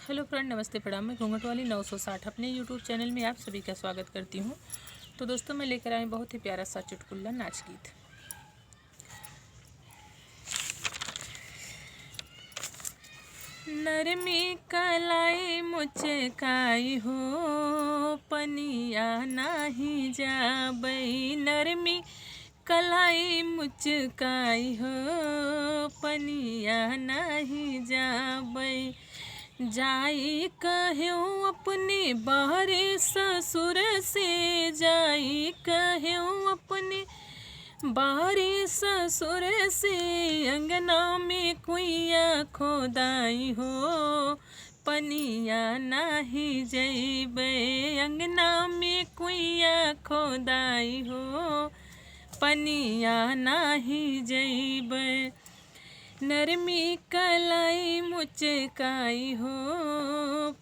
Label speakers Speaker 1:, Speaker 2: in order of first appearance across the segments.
Speaker 1: Hello friend, नमस्ते प्रणाम। मैं घूंघट वाली 960 अपने यूट्यूब चैनल में आप सभी का स्वागत करती हूँ। तो दोस्तों, मैं लेकर आई बहुत ही प्यारा सा चुटकुला नाच गीत। नरमी कलाई मुचकाई हो, पनिया नाही जाबई। नरमी कलाई मुचकाई हो, पनिया नाही जाबई। जाई कहूँ अपने बाहरे ससुर से, जाई कहूँ अपने बाहरे ससुर से। अंगना में कुइया खोदाई हो, पनिया नाही जइबे। अंगना में कुइया खोदाई हो, पनिया नाही जइबे। नरमी कलाई मुचकाई हो,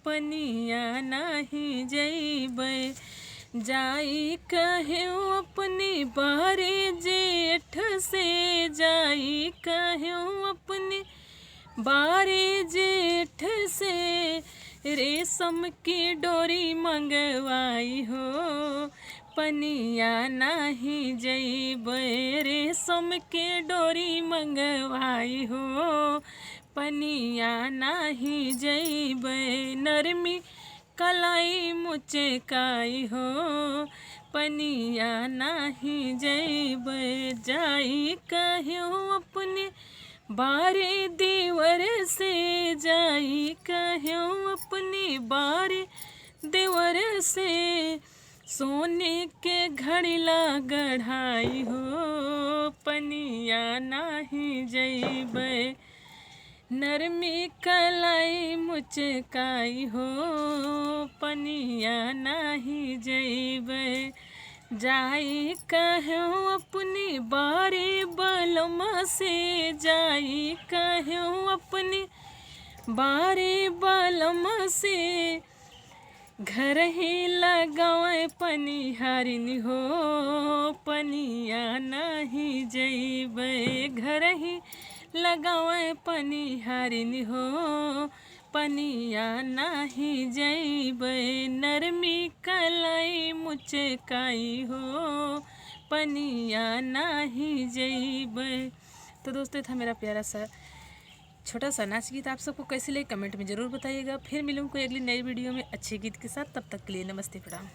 Speaker 1: पनिया नाही जइबे। जाई कहूँ अपने बाहरे जेठ से, जाई कहूँ अपने बाहरे जेठ से। रेशम की डोरी मंगवाई हो, पनिया नाही जइबे। रेशम के डोरी मंगवाई हो, पनिया नाही जइबे। नरमी कलाई मुचकाई हो, पनिया नाही जइबे। जाई कहूँ अपने बारे देवर से, जाई कहूँ अपने बारे देवर से। सोने के घड़िला गढ़ाई हो, पनिया नाही जइबे। नरमी कलाई मुचकाई हो, पनिया नाही जइबे। जाई कहूँ अपने बारे बलम से, जाई कहूँ अपने बारे बलम से। घर ही लगावे पनिहारिन हो, पनिया नाही जइबे। घर ही लगावे पनिहारिन हो, पनिया नाही जइबे। नरमी कलाई मुचकाई हो, पनिया नाही जइबे। तो दोस्तों, था मेरा प्यारा सा छोटा सा नाच गीत। आप सबको कैसे लगे कमेंट में ज़रूर बताइएगा। फिर मिलूँ कोई अगली नई वीडियो में अच्छे गीत के साथ। तब तक के लिए नमस्ते प्रणाम।